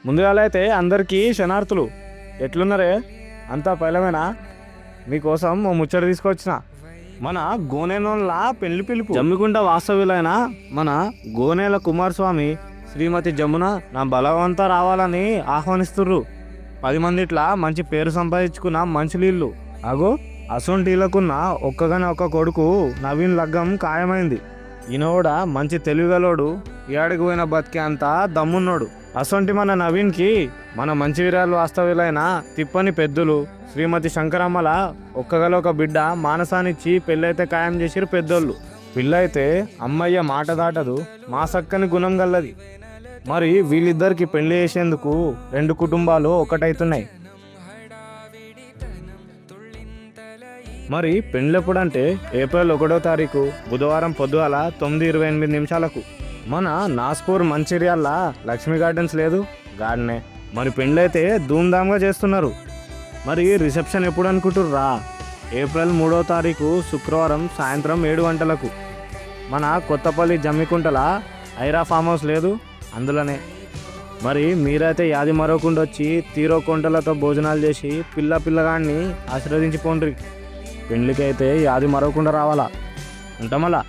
ముందుగా అయితే అందరికీ శనార్థులు. ఎట్లున్నారే? అంతా పైలమేనా? మీకోసం ఓ ముచ్చట తీసుకొచ్చిన. మన గోనేనోళ్ళ పెళ్లి పిలుపు జమ్మికుంట వాస్తవ్యులైన మన గోనేల కుమారస్వామి శ్రీమతి జమున నా బలవంతా రావాలని ఆహ్వానిస్తుర్రు. 10 మందిట్లా మంచి పేరు సంపాదించుకున్న మంచినీళ్ళు. అగో అసొంటీలకున్న ఒక్కగానే ఒక్క కొడుకు నవీన్ లగ్గం ఖాయమైంది. ఈయన కూడా మంచి తెలివిగలోడు, ఏడికి పోయిన బతికే అంత దమ్మున్నోడు. అసొంటి మన నవీన్కి మన మంచి వీరాలు వాస్తవ్యులైన తిప్పని పెద్దలు శ్రీమతి శంకరమ్మల ఒక్కగల ఒక బిడ్డ మానసానిచ్చి పెళ్ళైతే ఖాయం చేసిరు పెద్దోళ్ళు. పిల్లయితే అమ్మయ్య మాట దాటదు, మా సక్కని గుణం గల్లది. మరి వీళ్ళిద్దరికి పెళ్లి చేసేందుకు 2 కుటుంబాలు ఒకటైతున్నాయి. మరి పెళ్ళెప్పుడంటే ఏప్రిల్ 1వ తారీఖు బుధవారం పొద్దుగాల 9:28 మన నాస్పూర్ మంచిర్యాల లక్ష్మీ గార్డెన్స్ లేదు గార్డెనే. మరి పెళ్ళైతే ధూమ్ధామ్గా చేస్తున్నారు. మరి రిసెప్షన్ ఎప్పుడు అనుకుంటుర్రా? ఏప్రిల్ 3వ తారీఖు శుక్రవారం సాయంత్రం 7 గంటలకు మన కొత్తపల్లి జమ్మికుంటల ఐరా ఫామ్ హౌస్ లేదు అందులోనే. మరి మీరైతే యాది మరవకుండా వచ్చి తీరో కొంటలతో భోజనాలు చేసి పిల్లగాన్ని ఆశీర్వదించిపోండ్రి. పెళ్ళికైతే యాది మరవకుండా రావాలా. ఉంటామలా.